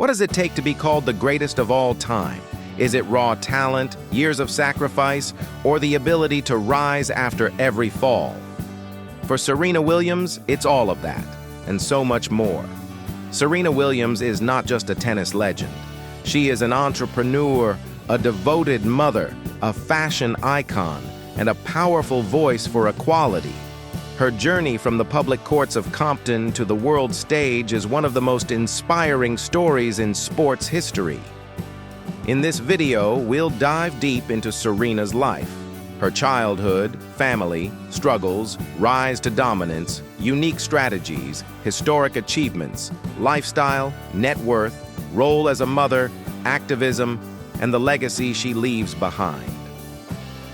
What does it take to be called the greatest of all time? Is it raw talent, years of sacrifice, or the ability to rise after every fall? For Serena Williams, it's all of that, and so much more. Serena Williams is not just a tennis legend. She is an entrepreneur, a devoted mother, a fashion icon, and a powerful voice for equality. Her journey from the public courts of Compton to the world stage is one of the most inspiring stories in sports history. In this video, we'll dive deep into Serena's life, her childhood, family, struggles, rise to dominance, unique strategies, historic achievements, lifestyle, net worth, role as a mother, activism, and the legacy she leaves behind.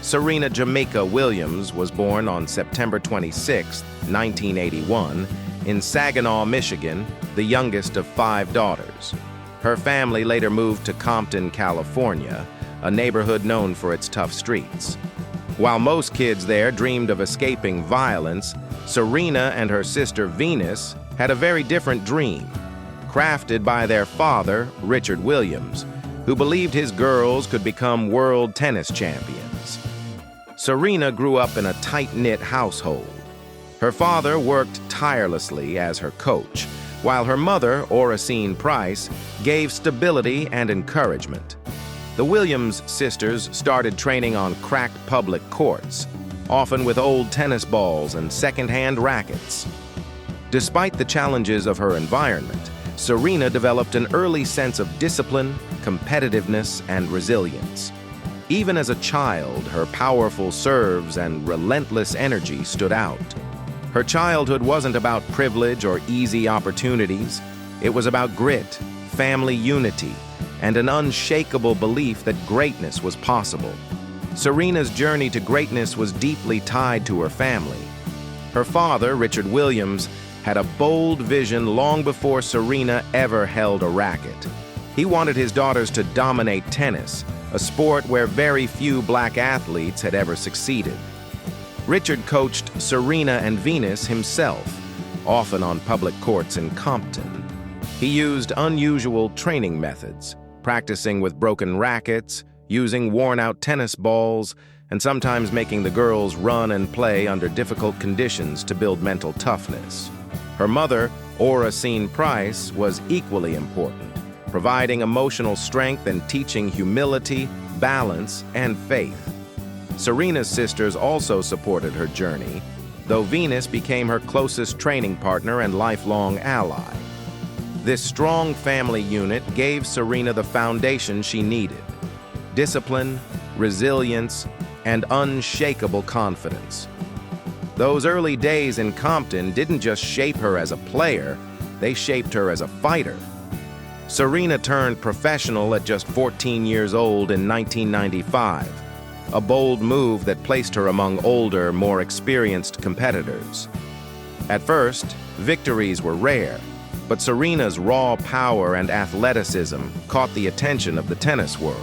Serena Jamaica Williams was born on September 26, 1981, in Saginaw, Michigan, the youngest of 5 daughters. Her family later moved to Compton, California, a neighborhood known for its tough streets. While most kids there dreamed of escaping violence, Serena and her sister Venus had a very different dream, crafted by their father, Richard Williams, who believed his girls could become world tennis champions. Serena grew up in a tight-knit household. Her father worked tirelessly as her coach, while her mother, Oracene Price, gave stability and encouragement. The Williams sisters started training on cracked public courts, often with old tennis balls and second-hand rackets. Despite the challenges of her environment, Serena developed an early sense of discipline, competitiveness, and resilience. Even as a child, her powerful serves and relentless energy stood out. Her childhood wasn't about privilege or easy opportunities. It was about grit, family unity, and an unshakable belief that greatness was possible. Serena's journey to greatness was deeply tied to her family. Her father, Richard Williams, had a bold vision long before Serena ever held a racket. He wanted his daughters to dominate tennis, a sport where very few black athletes had ever succeeded. Richard coached Serena and Venus himself, often on public courts in Compton. He used unusual training methods, practicing with broken rackets, using worn-out tennis balls, and sometimes making the girls run and play under difficult conditions to build mental toughness. Her mother, Oracene Price, was equally important, providing emotional strength and teaching humility, balance, and faith. Serena's sisters also supported her journey, though Venus became her closest training partner and lifelong ally. This strong family unit gave Serena the foundation she needed: discipline, resilience, and unshakable confidence. Those early days in Compton didn't just shape her as a player, they shaped her as a fighter. Serena turned professional at just 14 years old in 1995, a bold move that placed her among older, more experienced competitors. At first, victories were rare, but Serena's raw power and athleticism caught the attention of the tennis world.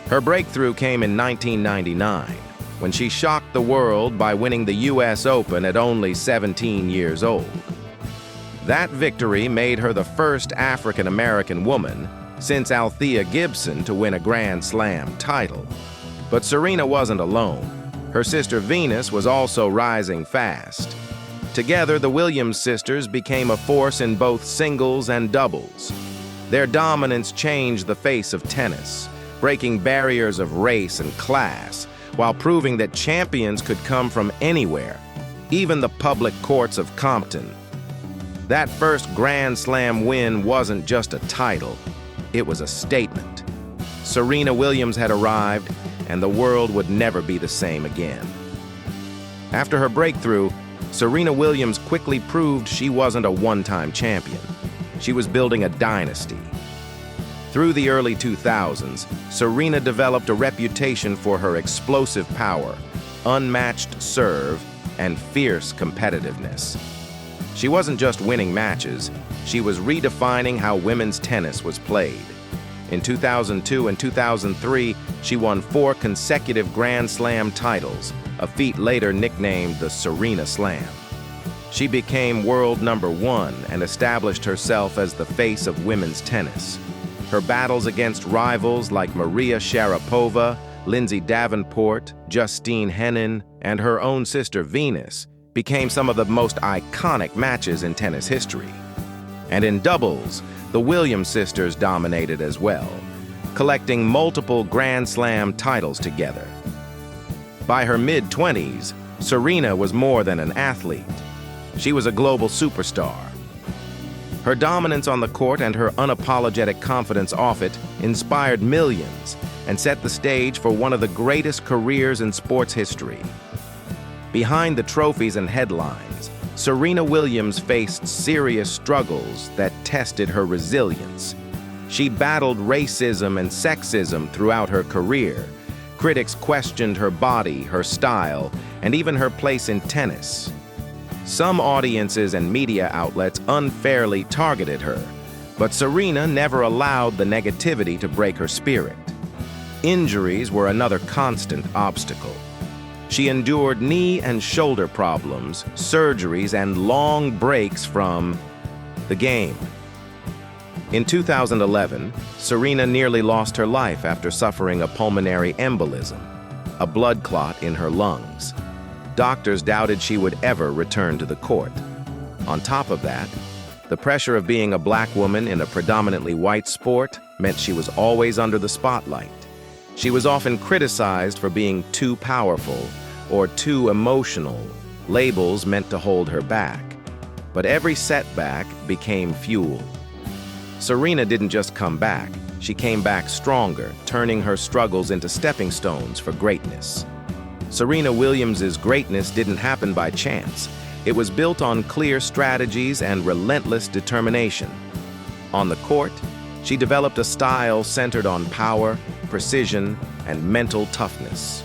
Her breakthrough came in 1999, when she shocked the world by winning the US Open at only 17 years old. That victory made her the first African-American woman since Althea Gibson to win a Grand Slam title. But Serena wasn't alone. Her sister Venus was also rising fast. Together, the Williams sisters became a force in both singles and doubles. Their dominance changed the face of tennis, breaking barriers of race and class, while proving that champions could come from anywhere, even the public courts of Compton. That first Grand Slam win wasn't just a title, it was a statement. Serena Williams had arrived, and the world would never be the same again. After her breakthrough, Serena Williams quickly proved she wasn't a one-time champion. She was building a dynasty. Through the early 2000s, Serena developed a reputation for her explosive power, unmatched serve, and fierce competitiveness. She wasn't just winning matches, she was redefining how women's tennis was played. In 2002 and 2003, she won 4 consecutive Grand Slam titles, a feat later nicknamed the Serena Slam. She became world #1 and established herself as the face of women's tennis. Her battles against rivals like Maria Sharapova, Lindsay Davenport, Justine Henin, and her own sister Venus became some of the most iconic matches in tennis history. And in doubles, the Williams sisters dominated as well, collecting multiple Grand Slam titles together. By her mid-20s, Serena was more than an athlete. She was a global superstar. Her dominance on the court and her unapologetic confidence off it inspired millions and set the stage for one of the greatest careers in sports history. Behind the trophies and headlines, Serena Williams faced serious struggles that tested her resilience. She battled racism and sexism throughout her career. Critics questioned her body, her style, and even her place in tennis. Some audiences and media outlets unfairly targeted her, but Serena never allowed the negativity to break her spirit. Injuries were another constant obstacle. She endured knee and shoulder problems, surgeries, and long breaks from the game. In 2011, Serena nearly lost her life after suffering a pulmonary embolism, a blood clot in her lungs. Doctors doubted she would ever return to the court. On top of that, the pressure of being a black woman in a predominantly white sport meant she was always under the spotlight. She was often criticized for being too powerful or too emotional, labels meant to hold her back. But every setback became fuel. Serena didn't just come back, she came back stronger, turning her struggles into stepping stones for greatness. Serena Williams' greatness didn't happen by chance. It was built on clear strategies and relentless determination. On the court, she developed a style centered on power, precision, and mental toughness.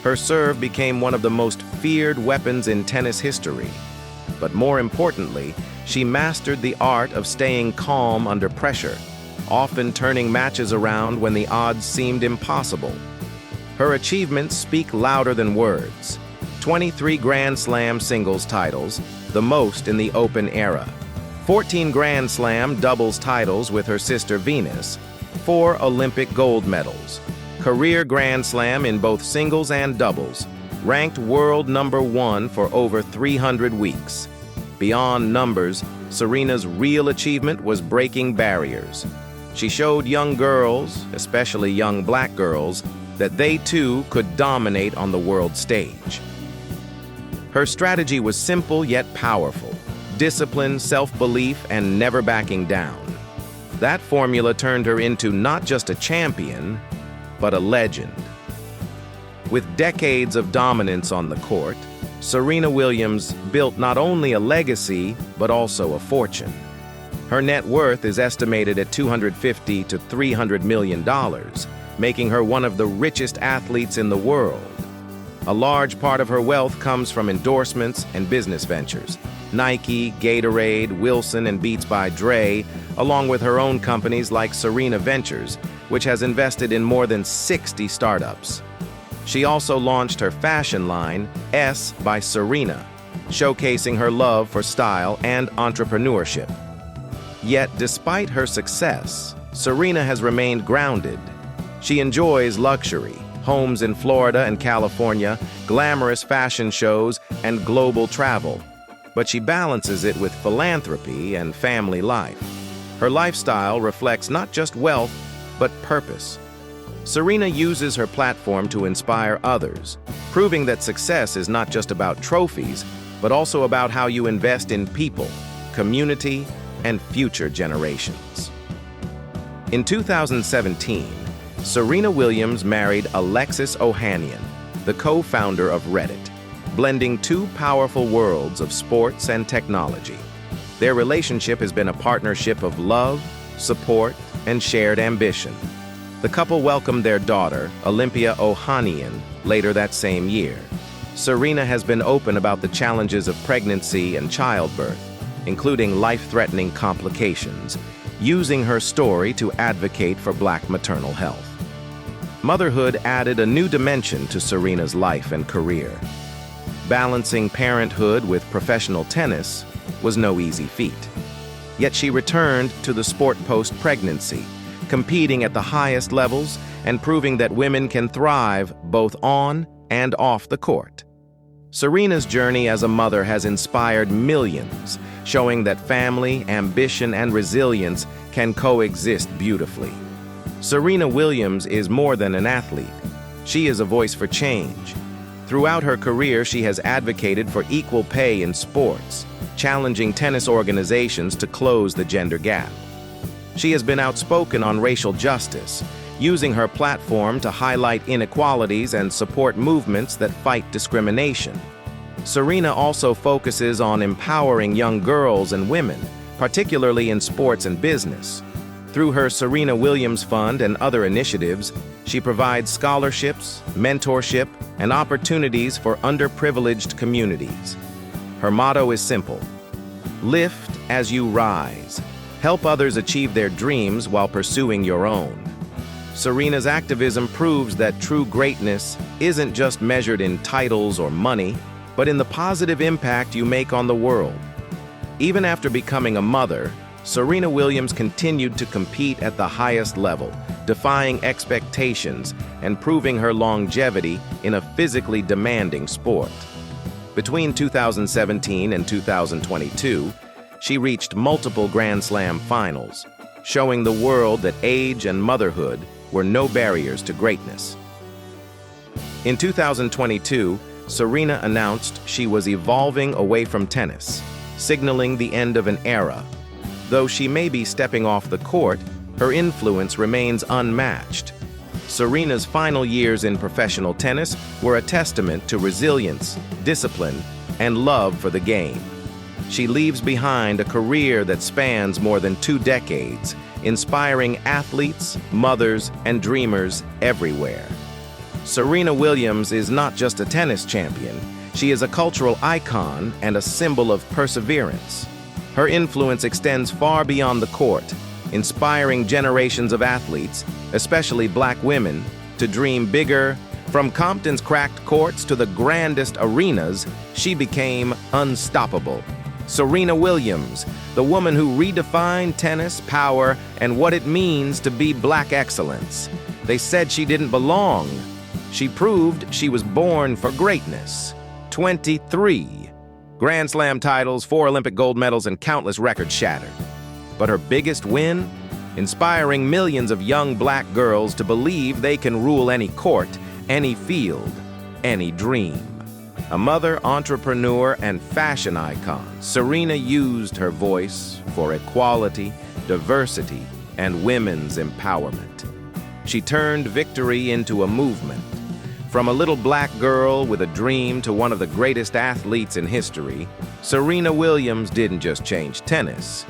Her serve became one of the most feared weapons in tennis history. But more importantly, she mastered the art of staying calm under pressure, often turning matches around when the odds seemed impossible. Her achievements speak louder than words. 23 Grand Slam singles titles, the most in the Open era. 14 Grand Slam doubles titles with her sister Venus. 4 Olympic gold medals. Career Grand Slam in both singles and doubles. Ranked world #1 for over 300 weeks. Beyond numbers, Serena's real achievement was breaking barriers. She showed young girls, especially young black girls, that they too could dominate on the world stage. Her strategy was simple yet powerful: discipline, self-belief, and never backing down. That formula turned her into not just a champion, but a legend. With decades of dominance on the court, Serena Williams built not only a legacy, but also a fortune. Her net worth is estimated at $250 to $300 million, making her one of the richest athletes in the world. A large part of her wealth comes from endorsements and business ventures. Nike, Gatorade, Wilson, and Beats by Dre, along with her own companies like Serena Ventures, which has invested in more than 60 startups. She also launched her fashion line, S by Serena, showcasing her love for style and entrepreneurship. Yet, despite her success, Serena has remained grounded. She enjoys luxury, homes in Florida and California, glamorous fashion shows, and global travel. But she balances it with philanthropy and family life. Her lifestyle reflects not just wealth, but purpose. Serena uses her platform to inspire others, proving that success is not just about trophies, but also about how you invest in people, community, and future generations. In 2017, Serena Williams married Alexis Ohanian, the co-founder of Reddit, blending two powerful worlds of sports and technology. Their relationship has been a partnership of love, support, and shared ambition. The couple welcomed their daughter, Olympia Ohanian, later that same year. Serena has been open about the challenges of pregnancy and childbirth, including life-threatening complications, using her story to advocate for Black maternal health. Motherhood added a new dimension to Serena's life and career. Balancing parenthood with professional tennis was no easy feat. Yet she returned to the sport post-pregnancy, competing at the highest levels and proving that women can thrive both on and off the court. Serena's journey as a mother has inspired millions, showing that family, ambition, and resilience can coexist beautifully. Serena Williams is more than an athlete. She is a voice for change. Throughout her career, she has advocated for equal pay in sports, challenging tennis organizations to close the gender gap. She has been outspoken on racial justice, using her platform to highlight inequalities and support movements that fight discrimination. Serena also focuses on empowering young girls and women, particularly in sports and business. Through her Serena Williams Fund and other initiatives, she provides scholarships, mentorship, and opportunities for underprivileged communities. Her motto is simple: lift as you rise. Help others achieve their dreams while pursuing your own. Serena's activism proves that true greatness isn't just measured in titles or money, but in the positive impact you make on the world. Even after becoming a mother, Serena Williams continued to compete at the highest level, defying expectations and proving her longevity in a physically demanding sport. Between 2017 and 2022, she reached multiple Grand Slam finals, showing the world that age and motherhood were no barriers to greatness. In 2022, Serena announced she was evolving away from tennis, signaling the end of an era. Though she may be stepping off the court, her influence remains unmatched. Serena's final years in professional tennis were a testament to resilience, discipline, and love for the game. She leaves behind a career that spans more than 2 decades, inspiring athletes, mothers, and dreamers everywhere. Serena Williams is not just a tennis champion, she is a cultural icon and a symbol of perseverance. Her influence extends far beyond the court, inspiring generations of athletes, especially Black women, to dream bigger. From Compton's cracked courts to the grandest arenas, she became unstoppable. Serena Williams, the woman who redefined tennis, power, and what it means to be Black excellence. They said she didn't belong. She proved she was born for greatness. 23 Grand Slam titles, 4 Olympic gold medals, and countless records shattered. But her biggest win? Inspiring millions of young Black girls to believe they can rule any court, any field, any dream. A mother, entrepreneur, and fashion icon, Serena used her voice for equality, diversity, and women's empowerment. She turned victory into a movement. From a little Black girl with a dream to one of the greatest athletes in history, Serena Williams didn't just change tennis.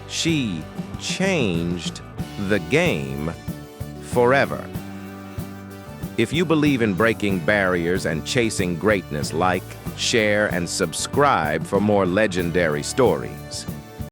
She changed the game forever. If you believe in breaking barriers and chasing greatness, like, share, and subscribe for more legendary stories.